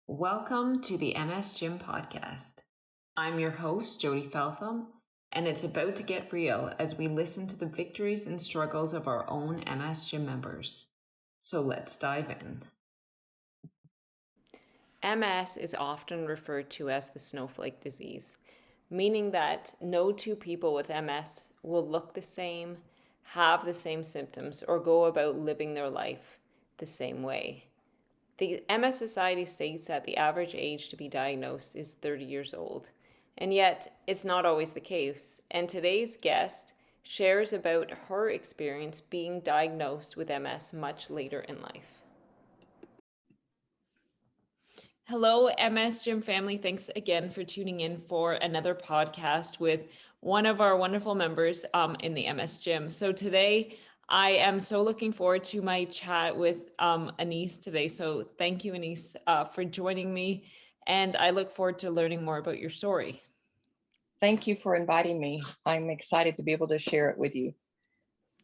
Welcome to the MS Gym podcast. I'm your host, Jody Feltham, and it's about to get real as we listen to the victories and struggles of our own MS Gym members. So let's dive in. MS is often referred to as the snowflake disease, meaning that no two people with MS will look the same, have the same symptoms, or go about living their life the same way. The MS Society states that the average age to be diagnosed is 30 years old, and yet it's not always the case. And today's guest shares about her experience being diagnosed with MS much later in life. Hello, MS Gym family. Thanks again for tuning in for another podcast with one of our wonderful members in the MS Gym. So today, I am so looking forward to my chat with Annice today. So thank you, Annice, for joining me. And I look forward to learning more about your story. Thank you for inviting me. I'm excited to be able to share it with you.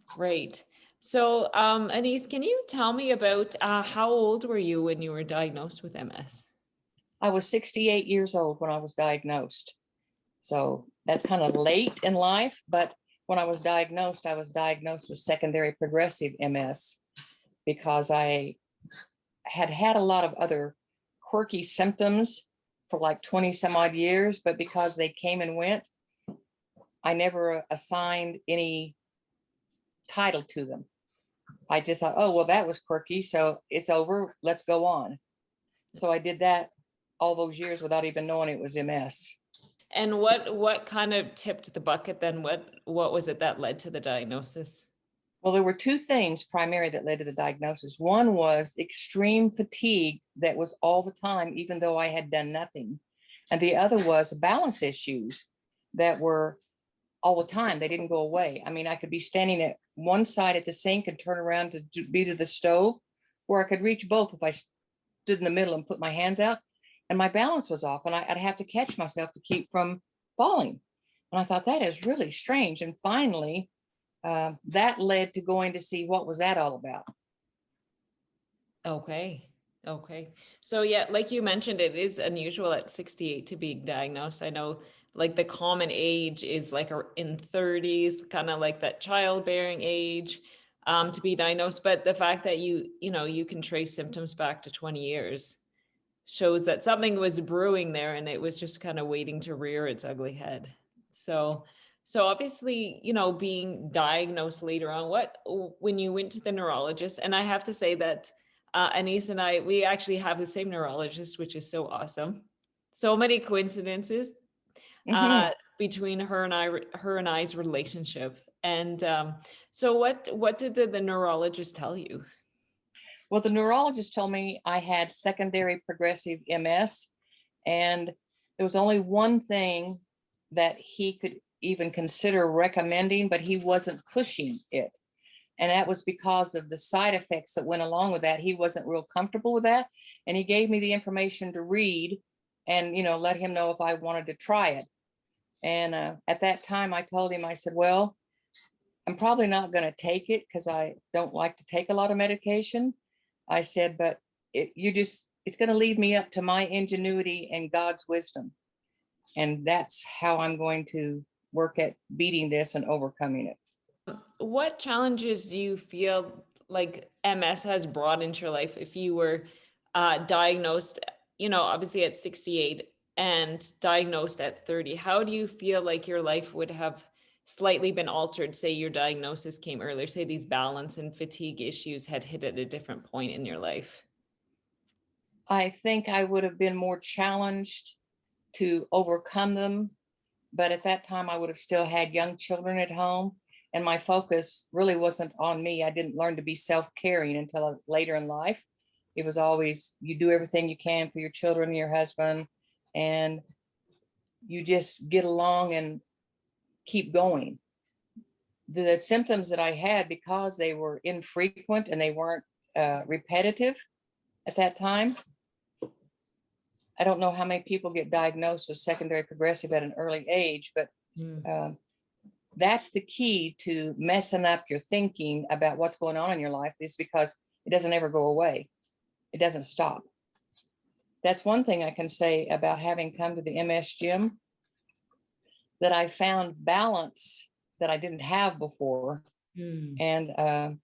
Great. So, Annice, can you tell me about how old were you when you were diagnosed with MS? I was 68 years old when I was diagnosed. So that's kind of late in life, but when I was diagnosed with secondary progressive MS because I had had a lot of other quirky symptoms for like 20 some odd years, but because they came and went, I never assigned any title to them. I just thought, oh, well, that was quirky, so it's over, let's go on. So I did that all those years without even knowing it was MS. And what kind of tipped the bucket then? What was it that led to the diagnosis? Well, there were two things primary that led to the diagnosis. One was extreme fatigue that was all the time, even though I had done nothing. And the other was balance issues that were all the time. They didn't go away. I mean, I could be standing at one side at the sink and turn around to be to the stove, or I could reach both if I stood in the middle and put my hands out, and my balance was off, and I'd have to catch myself to keep from falling. And I thought that is really strange. And finally, that led to going to see what was that all about. Okay. Okay. So yeah, like you mentioned, it is unusual at 68 to be diagnosed. I know like the common age is like in 30s, kind of like that childbearing age, to be diagnosed. But the fact that you can trace symptoms back to 20 years shows that something was brewing there and it was just kind of waiting to rear its ugly head. So obviously, being diagnosed later on, when you went to the neurologist, and I have to say that Annice and we actually have the same neurologist, which is so awesome. So many coincidences between her and I's relationship. And so what did the neurologist tell you? Well, the neurologist told me I had secondary progressive MS, and there was only one thing that he could even consider recommending, but he wasn't pushing it. And that was because of the side effects that went along with that. He wasn't real comfortable with that. And he gave me the information to read and, let him know if I wanted to try it. And at that time, I told him, I said, well, I'm probably not going to take it because I don't like to take a lot of medication. I said, but it's going to leave me up to my ingenuity and God's wisdom. And that's how I'm going to work at beating this and overcoming it. What challenges do you feel like MS has brought into your life if you were diagnosed, obviously at 68 and diagnosed at 30? How do you feel like your life would have slightly been altered, say your diagnosis came earlier, say these balance and fatigue issues had hit at a different point in your life? I think I would have been more challenged to overcome them. But at that time, I would have still had young children at home. And my focus really wasn't on me. I didn't learn to be self-caring until later in life. It was always, you do everything you can for your children, your husband, and you just get along and keep going. The symptoms that I had, because they were infrequent and they weren't repetitive at that time, I don't know how many people get diagnosed with secondary progressive at an early age, but that's the key to messing up your thinking about what's going on in your life, is because it doesn't ever go away. It doesn't stop. That's one thing I can say about having come to the MS gym, that I found balance that I didn't have before. Hmm. And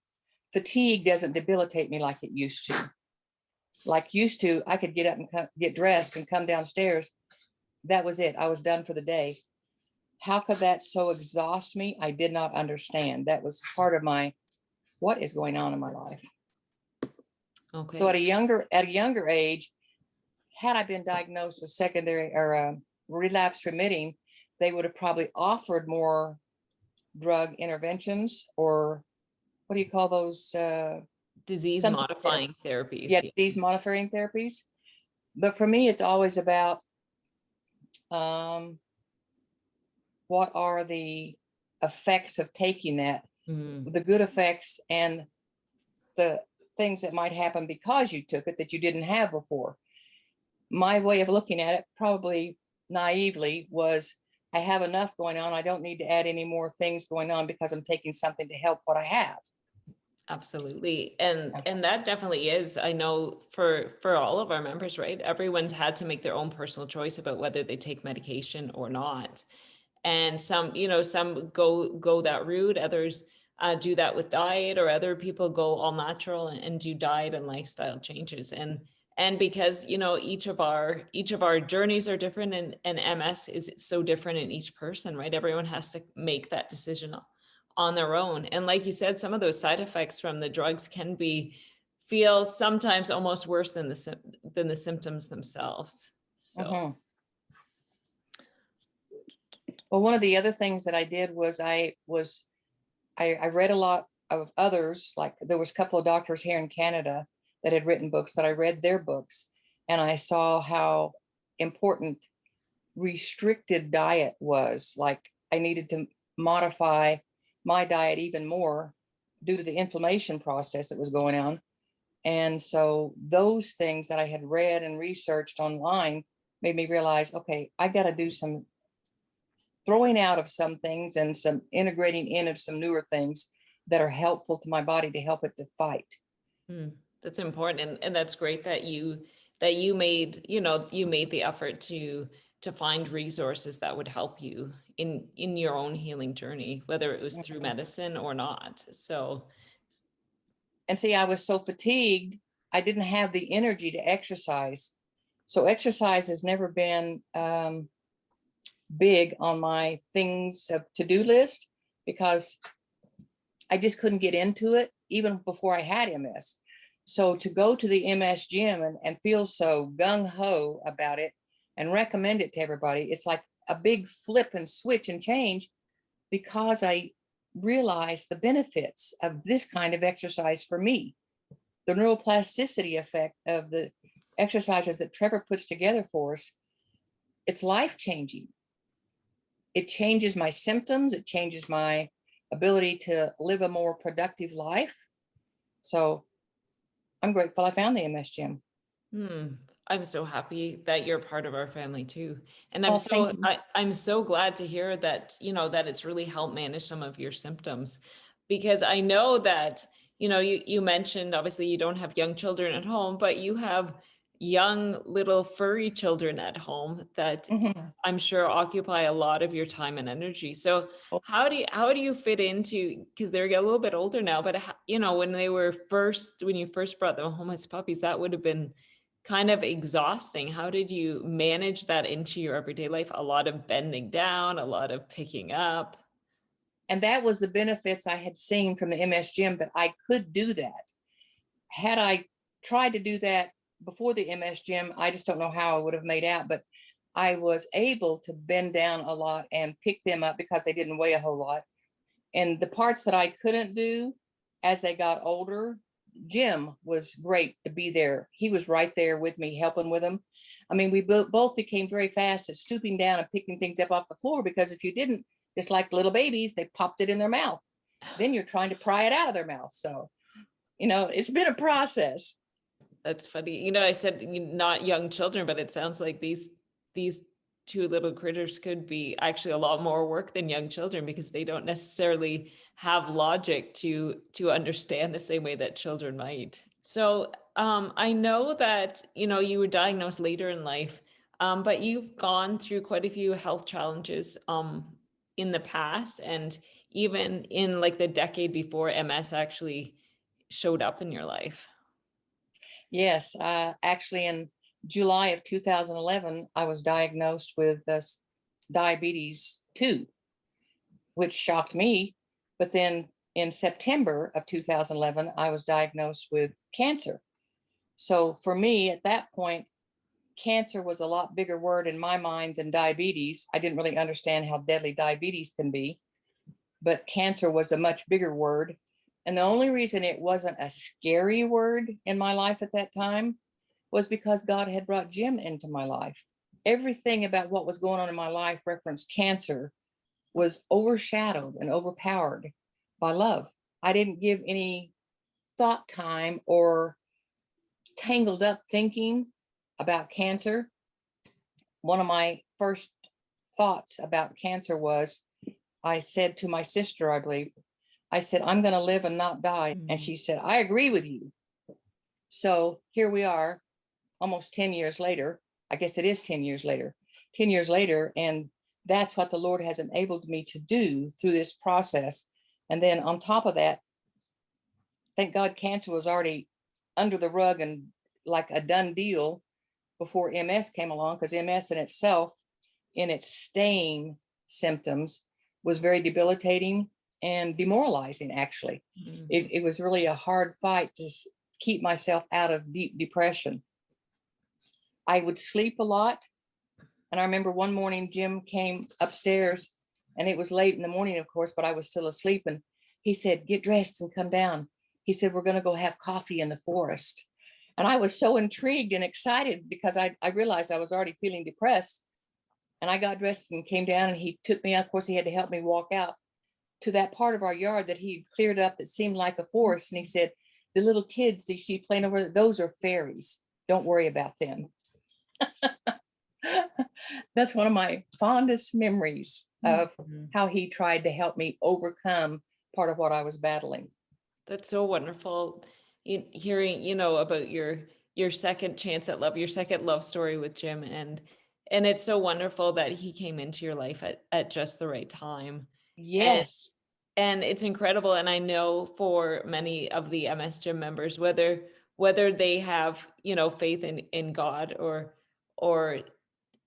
fatigue doesn't debilitate me like it used to. Like used to, I could get up and get dressed and come downstairs. That was it. I was done for the day. How could that so exhaust me? I did not understand. That was part of my, what is going on in my life. So Okay. at a younger age, had I been diagnosed with secondary or relapse remitting, they would have probably offered more drug interventions, or what do you call those? Disease Something that, modifying therapies. yeah, Yeah. these monitoring therapies. But for me, it's always about um, what are the effects of taking that, Mm. the good effects and the things that might happen because you took it that you didn't have before. My way of looking at it, probably naively, was I have enough going on. I don't need to add any more things going on because I'm taking something to help what I have. Absolutely. And that definitely is, I know for all of our members, right? Everyone's had to make their own personal choice about whether they take medication or not. And some, some go that route, others do that with diet, or other people go all natural and do diet and lifestyle changes. And because, each of our journeys are different, and MS is so different in each person, right? Everyone has to make that decision on their own. And like you said, some of those side effects from the drugs can feel sometimes almost worse than the symptoms themselves. So, Mhm. Well, one of the other things that I did was I read a lot of others. Like there was a couple of doctors here in Canada that had written books, that I read their books, and I saw how important restricted diet was. Like I needed to modify my diet even more due to the inflammation process that was going on. And so those things that I had read and researched online made me realize, okay, I got to do some throwing out of some things and some integrating in of some newer things that are helpful to my body to help it to fight. that's important. And that's great that you made the effort to find resources that would help you in your own healing journey, whether it was through Mhm. medicine or not. So, And see, I was so fatigued, I didn't have the energy to exercise. So exercise has never been big on my things to-do list, because I just couldn't get into it even before I had MS. So to go to the MS gym and feel so gung-ho about it and recommend it to everybody, it's like a big flip and switch and change, because I realized the benefits of this kind of exercise for me. The neuroplasticity effect of the exercises that Trevor puts together for us, it's life changing. It changes my symptoms, it changes my ability to live a more productive life. So I'm grateful I found the MS gym. hmm, I'm so happy that you're part of our family too. And Oh, thank you. I'm so glad to hear that, that it's really helped manage some of your symptoms, because I know that, you mentioned obviously you don't have young children at home, but you have young little furry children at home that Mhm. I'm sure occupy a lot of your time and energy. So Oh, how do you fit into, because they're a little bit older now, but when you first brought them home as puppies, that would have been kind of exhausting. How did you manage that into your everyday life? A lot of bending down, a lot of picking up. and that was the benefits I had seen from the MS gym, that I could do that. Had I tried to do that before the MS gym, I just don't know how I would have made out, but I was able to bend down a lot and pick them up because they didn't weigh a whole lot. And the parts that I couldn't do as they got older, Jim was great to be there. He was right there with me, helping with them. I mean, we both became very fast at stooping down and picking things up off the floor, because if you didn't, just like little babies, they popped it in their mouth. Then you're trying to pry it out of their mouth. So, it's been a process. That's funny. I said not young children, but it sounds like these two little critters could be actually a lot more work than young children, because they don't necessarily have logic to understand the same way that children might. So, I know that, you were diagnosed later in life, but you've gone through quite a few health challenges in the past, and even in like the decade before MS actually showed up in your life. Yes, actually, in July of 2011, I was diagnosed with diabetes 2, which shocked me. But then in September of 2011, I was diagnosed with cancer. So for me, at that point, cancer was a lot bigger word in my mind than diabetes. I didn't really understand how deadly diabetes can be, but cancer was a much bigger word. And the only reason it wasn't a scary word in my life at that time was because God had brought Jim into my life. Everything about what was going on in my life referenced cancer was overshadowed and overpowered by love. I didn't give any thought time or tangled up thinking about cancer. One of my first thoughts about cancer was, I said to my sister, I believe, I said, I'm going to live and not die. And Mhm. she said, I agree with you. So here we are, almost 10 years later. I guess it is 10 years later, 10 years later. And that's what the Lord has enabled me to do through this process. And then on top of that, thank God cancer was already under the rug and like a done deal before MS came along, because MS in itself, in its staying symptoms, was very debilitating and demoralizing, actually. Mhm. It was really a hard fight to keep myself out of deep depression. I would sleep a lot. And I remember one morning, Jim came upstairs and it was late in the morning, of course, but I was still asleep. And he said, get dressed and come down. He said, we're going to go have coffee in the forest. And I was so intrigued and excited because I realized I was already feeling depressed. And I got dressed and came down and he took me out. Of course, he had to help me walk out to that part of our yard that he cleared up that seemed like a forest. And he said, the little kids that you see playing over there, those are fairies. Don't worry about them. That's one of my fondest memories of Mhm. how he tried to help me overcome part of what I was battling. That's so wonderful. Hearing, about your second chance at love, your second love story with Jim, and it's so wonderful that he came into your life at just the right time. And Yes. and it's incredible. And I know for many of the MS Gym members, whether they have, faith in God or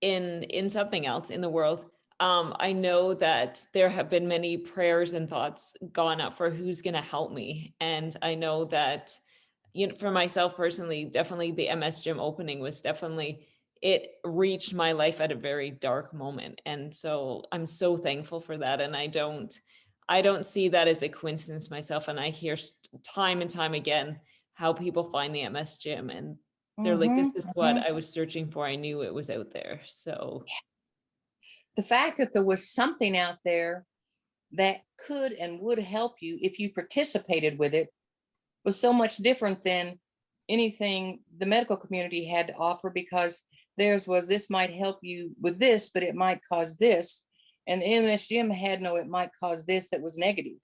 in something else in the world, I know that there have been many prayers and thoughts gone up for who's going to help me. And I know that, for myself personally, definitely the MS Gym opening was definitely, it reached my life at a very dark moment. And so I'm so thankful for that. And I don't see that as a coincidence myself. And I hear time and time again how people find the MS Gym and they're like, this Hmm. is what I was searching for. I knew it was out there. So The fact that there was something out there that could and would help you if you participated with it was so much different than anything the medical community had to offer, because theirs was, this might help you with this, but it might cause this. And the MS Gym had no, it might cause this, that was negative.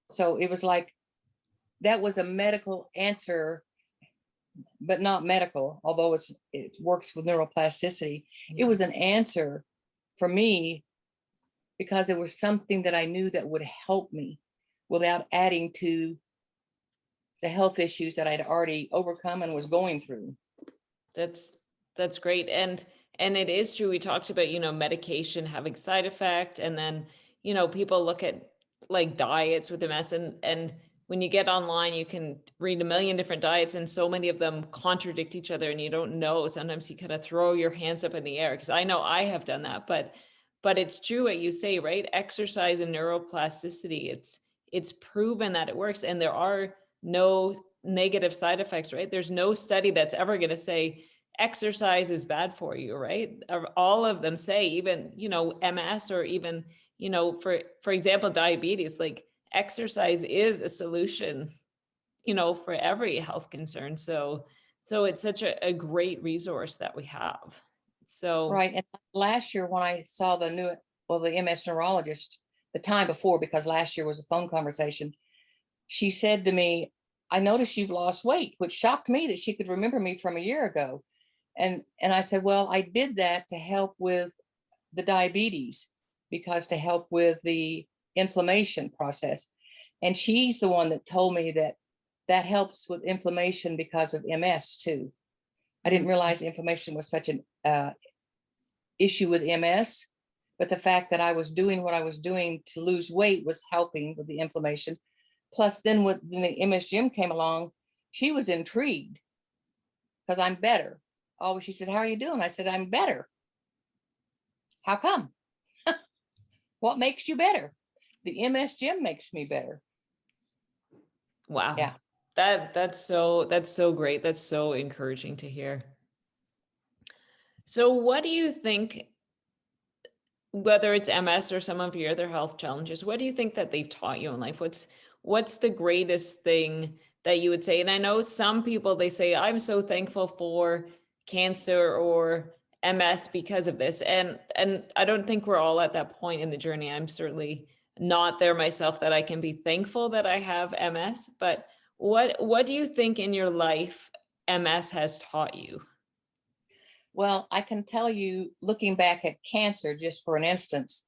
So it was like that was a medical answer, but not medical, although it works with neuroplasticity. It yeah, was an answer for me because it was something that I knew that would help me without adding to the health issues that I'd already overcome and was going through. that's that's great. And it is true. We talked about, medication having side effect, and then, people look at like diets with MS, and when you get online, you can read a million different diets, and so many of them contradict each other, and you don't know. Sometimes you kind of throw your hands up in the air, because I know I have done that, but it's true what you say, right? Exercise and neuroplasticity, it's proven that it works, and there are no negative side effects, right? There's no study that's ever going to say exercise is bad for you, right? All of them say, even, MS, or even, for example, diabetes, like exercise is a solution, for every health concern. So it's such a great resource that we have. So Right. And last year when I saw the MS neurologist, the time before, because last year was a phone conversation, she said to me, I noticed you've lost weight, which shocked me that she could remember me from a year ago. And I said, well, I did that to help with the diabetes, because to help with the inflammation process. And she's the one that told me that that helps with inflammation because of MS too. I didn't realize inflammation was such an issue with MS, but the fact that I was doing what I was doing to lose weight was helping with the inflammation. Plus, then when the MS Gym came along, she was intrigued because I'm better. Oh, she says, how are you doing? I said, I'm better. How come? What makes you better? The MS Gym makes me better. Wow. Yeah. That's so great. That's so encouraging to hear. So what do you think, whether it's MS or some of your other health challenges, what do you think that they've taught you in life? What's the greatest thing that you would say? And I know some people, they say, I'm so thankful for cancer or MS because of this. And I don't think we're all at that point in the journey. I'm certainly not there myself that I can be thankful that I have MS. But what do you think in your life MS has taught you? Well, I can tell you, looking back at cancer, just for an instance,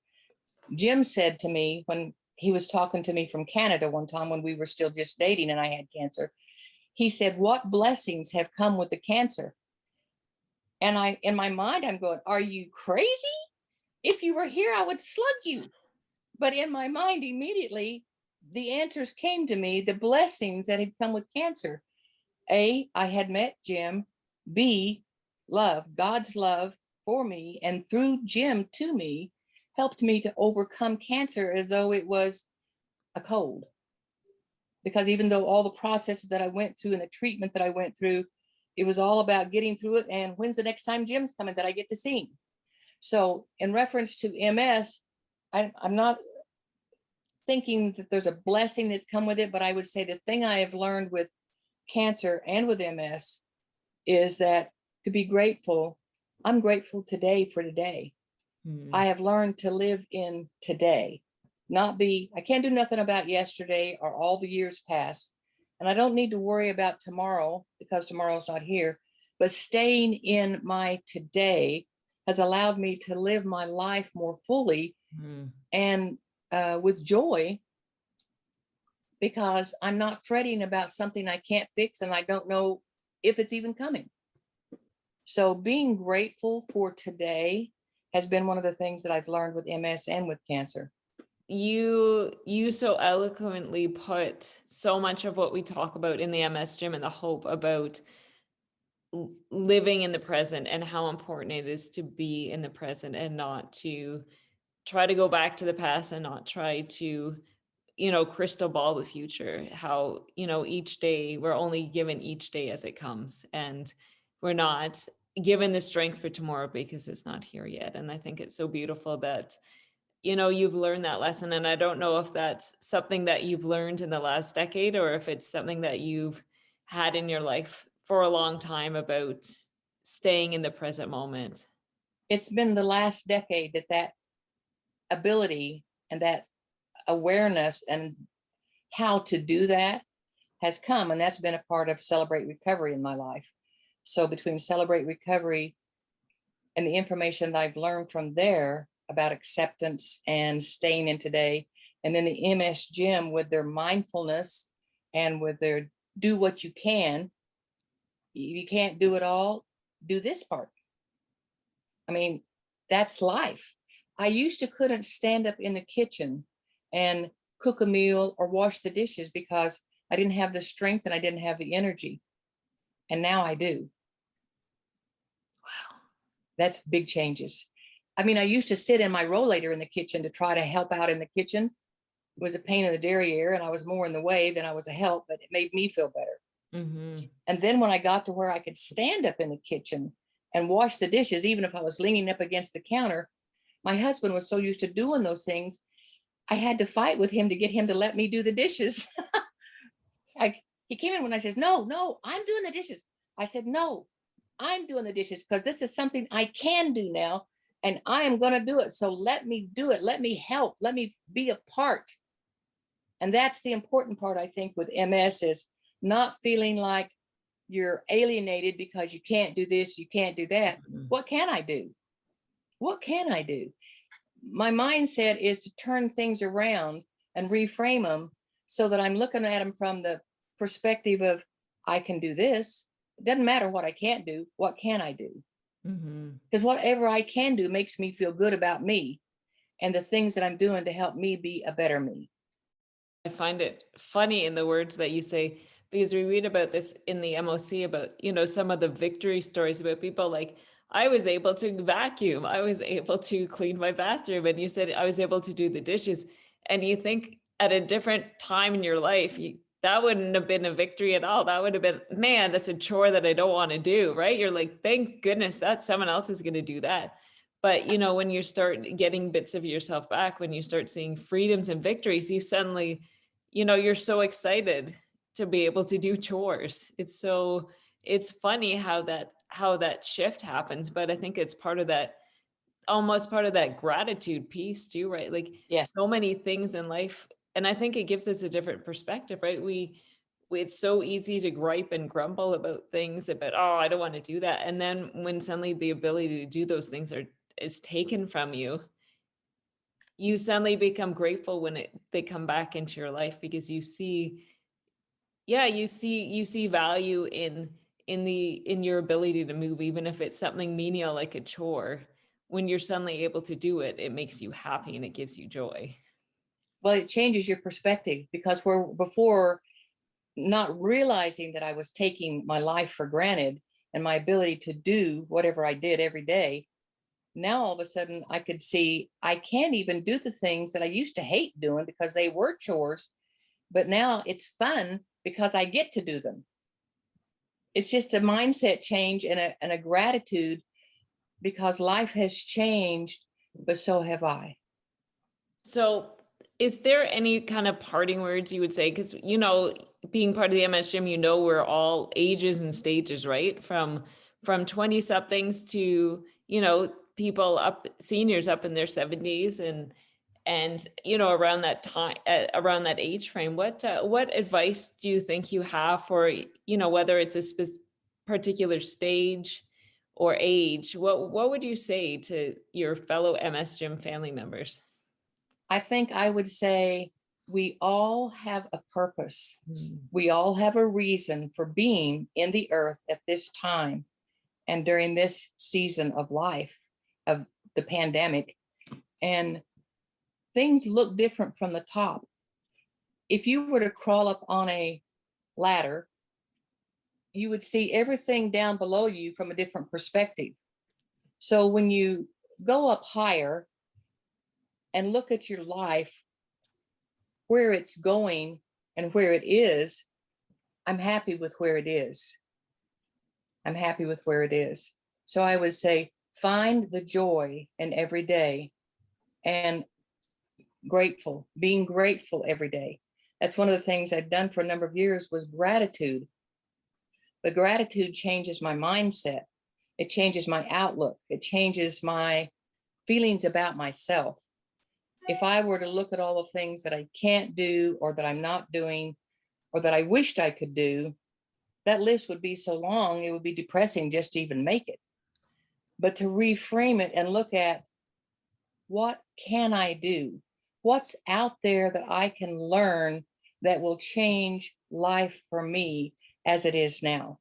Jim said to me when he was talking to me from Canada one time when we were still just dating and I had cancer, he said, what blessings have come with the cancer? And in my mind, I'm going, are you crazy? If you were here, I would slug you. But in my mind, immediately, the answers came to me, the blessings that had come with cancer. A, I had met Jim. B, love, God's love for me and through Jim to me helped me to overcome cancer as though it was a cold. Because even though all the processes that I went through and the treatment that I went through, it was all about getting through it. And when's the next time Jim's coming that I get to see him? So in reference to MS, I'm not thinking that there's a blessing that's come with it, but I would say the thing I have learned with cancer and with MS is that to be grateful, I'm grateful today for today. I have learned to live in today, I can't do nothing about yesterday or all the years past. And I don't need to worry about tomorrow because tomorrow's not here, but staying in my today has allowed me to live my life more fully and with joy, because I'm not fretting about something I can't fix and I don't know if it's even coming. So being grateful for today has been one of the things that I've learned with MS and with cancer. You so eloquently put so much of what we talk about in the MS Gym and the hope about living in the present and how important it is to be in the present and not to try to go back to the past and not try to crystal ball the future. How each day, we're only given each day as it comes, and we're not given the strength for tomorrow because it's not here yet. And I think it's so beautiful that you've learned that lesson. And I don't know if that's something that you've learned in the last decade or if it's something that you've had in your life for a long time, about staying in the present moment. It's been the last decade that ability and that awareness and how to do that has come. And that's been a part of Celebrate Recovery in my life. So between Celebrate Recovery and the information that I've learned from there about acceptance and staying in today, and then the MS Gym with their mindfulness and with their do what you can. You can't do it all, do this part. I mean, that's life. I used to couldn't stand up in the kitchen and cook a meal or wash the dishes because I didn't have the strength and I didn't have the energy. And now I do. Wow. That's big changes. I mean, I used to sit in my rollator in the kitchen to try to help out in the kitchen. It was a pain in the derriere and I was more in the way than I was a help, but it made me feel better. And then when I got to where I could stand up in the kitchen and wash the dishes, even if I was leaning up against the counter, my husband was so used to doing those things, I had to fight with him to get him to let me do the dishes. He came in when I said, no, I'm doing the dishes. I said, no, I'm doing the dishes because this is something I can do now and I am going to do it. So let me do it. Let me help. Let me be a part. And that's the important part, I think, with MS is not feeling like you're alienated because you can't do this, you can't do that. Mhm. What can I do? What can I do? My mindset is to turn things around and reframe them so that I'm looking at them from the perspective of I can do this. It doesn't matter what I can't do. What can I do? Mhm. Because whatever I can do makes me feel good about me and the things that I'm doing to help me be a better me. I find it funny in the words that you say, because we read about this in the MOC about, some of the victory stories about people like, I was able to vacuum, I was able to clean my bathroom, and you said I was able to do the dishes. And you think at a different time in your life, that wouldn't have been a victory at all. That would have been, man, that's a chore that I don't want to do, right? You're like, thank goodness that someone else is going to do that. But when you start getting bits of yourself back, when you start seeing freedoms and victories, you suddenly, you're so excited to be able to do chores. It's funny how that shift happens, but I think it's part of that, almost part of that gratitude piece too, right? Like Yeah. so many things in life, and I think it gives us a different perspective, right? It's so easy to gripe and grumble about things about, oh, I don't want to do that. And then when suddenly the ability to do those things is taken from you, you suddenly become grateful when they come back into your life, because you see, yeah, you see value in your ability to move, even if it's something menial like a chore. When you're suddenly able to do it, it makes you happy and it gives you joy. Well, it changes your perspective because where before not realizing that I was taking my life for granted and my ability to do whatever I did every day, now all of a sudden I could see I can't even do the things that I used to hate doing because they were chores, but now it's fun because I get to do them. It's just a mindset change and a gratitude because life has changed, but so have I. So, is there any kind of parting words you would say? Because, being part of the MS gym, we're all ages and stages, right? From 20 somethings to, people up, seniors up in their 70s, and around that time, around that age frame. What advice do you think you have for, whether it's a particular stage or age? What would you say to your fellow MS gym family members? I think I would say we all have a purpose. Mm. We all have a reason for being in the earth at this time and during this season of life of the pandemic. And things look different from the top. If you were to crawl up on a ladder, you would see everything down below you from a different perspective. So when you go up higher and look at your life, where it's going and where it is, I'm happy with where it is. I'm happy with where it is. So I would say find the joy in every day and being grateful every day. That's one of the things I've done for a number of years was gratitude. But gratitude changes my mindset. It changes my outlook. It changes my feelings about myself. If I were to look at all the things that I can't do or that I'm not doing or that I wished I could do, that list would be so long, it would be depressing just to even make it. But to reframe it and look at what can I do? What's out there that I can learn that will change life for me as it is now?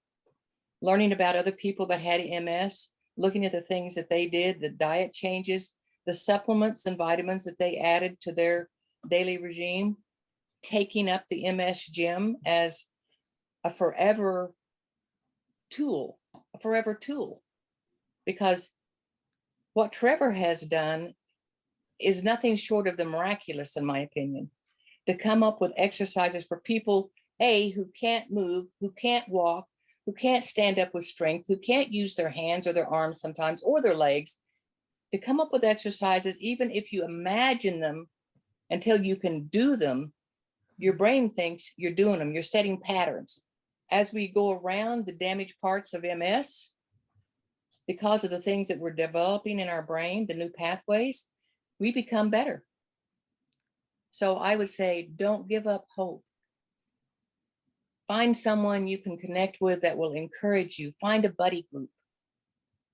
Learning about other people that had MS, looking at the things that they did, the diet changes, the supplements and vitamins that they added to their daily regime, taking up the MS gym as a forever tool, because what Trevor has done is nothing short of the miraculous, in my opinion, to come up with exercises for people, who can't move, who can't walk, who can't stand up with strength, who can't use their hands or their arms sometimes, or their legs, to come up with exercises, even if you imagine them until you can do them, your brain thinks you're doing them, you're setting patterns. As we go around the damaged parts of MS, because of the things that we're developing in our brain, the new pathways, we become better. So I would say, don't give up hope. Find someone you can connect with that will encourage you. Find a buddy group.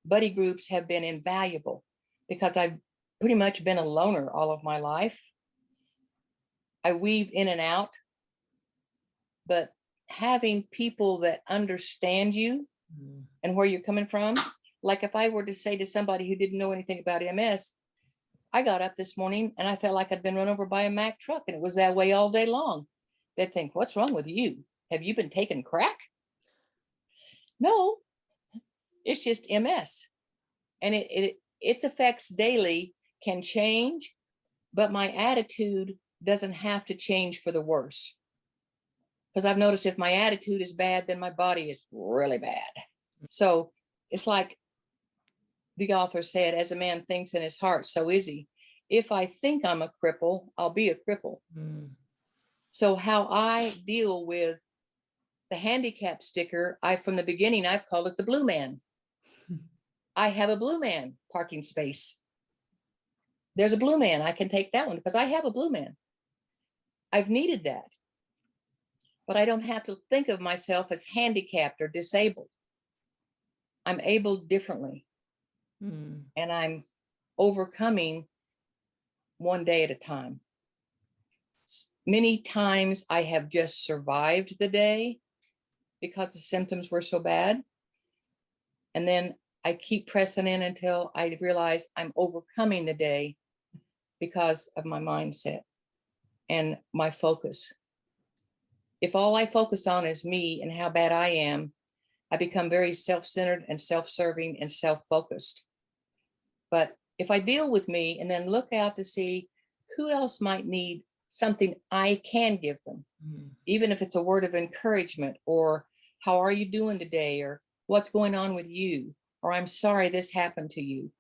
Buddy groups have been invaluable because I've pretty much been a loner all of my life. I weave in and out, but having people that understand you Mm. and where you're coming from, like if I were to say to somebody who didn't know anything about MS, I got up this morning and I felt like I'd been run over by a Mack truck, and it was that way all day long. They'd think, what's wrong with you? Have you been taking crack? No, it's just MS. And its effects daily can change, but my attitude doesn't have to change for the worse. Because I've noticed if my attitude is bad, then my body is really bad. So it's like the author said, as a man thinks in his heart, so is he. If I think I'm a cripple, I'll be a cripple. Mm. So how I deal with the handicap sticker, from the beginning, I've called it the blue man. I have a blue man parking space. There's a blue man. I can take that one because I have a blue man. I've needed that. But I don't have to think of myself as handicapped or disabled. I'm able differently. Mm. And I'm overcoming one day at a time. Many times I have just survived the day because the symptoms were so bad. And then I keep pressing in until I realize I'm overcoming the day because of my mindset and my focus. If all I focus on is me and how bad I am, I become very self-centered and self-serving and self-focused. But if I deal with me and then look out to see who else might need something I can give them, Mm. even if it's a word of encouragement, or how are you doing today, or what's going on with you, or I'm sorry this happened to you.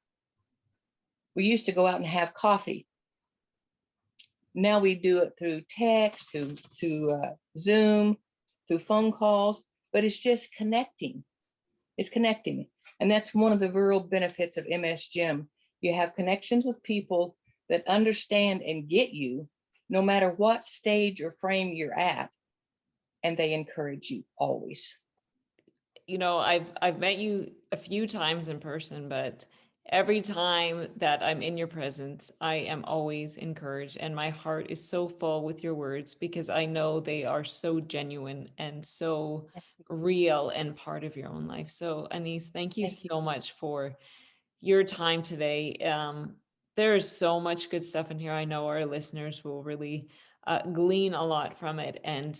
We used to go out and have coffee. Now we do it through text, through Zoom, through phone calls, but it's just connecting. It's connecting. And that's one of the real benefits of MS Gym. You have connections with people that understand and get you no matter what stage or frame you're at. And they encourage you always. You know, I've met you a few times in person, but every time that I'm in your presence, I am always encouraged, and my heart is so full with your words because I know they are so genuine and so real and part of your own life. So, Annice, thank you Thank you. so much for your time today. There is so much good stuff in here. I know our listeners will really glean a lot from it and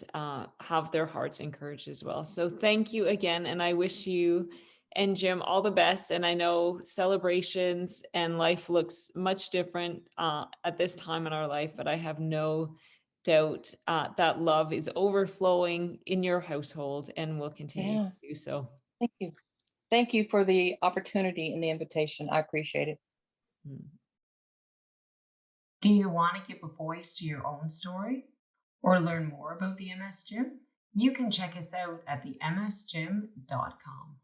have their hearts encouraged as well. So thank you again. And I wish you and Jim all the best. And I know celebrations and life looks much different at this time in our life, but I have no doubt that love is overflowing in your household and will continue Yeah. to do so. Thank you. Thank you for the opportunity and the invitation. I appreciate it. Mm. Do you want to give a voice to your own story or learn more about the MS Gym? You can check us out at themsgym.com.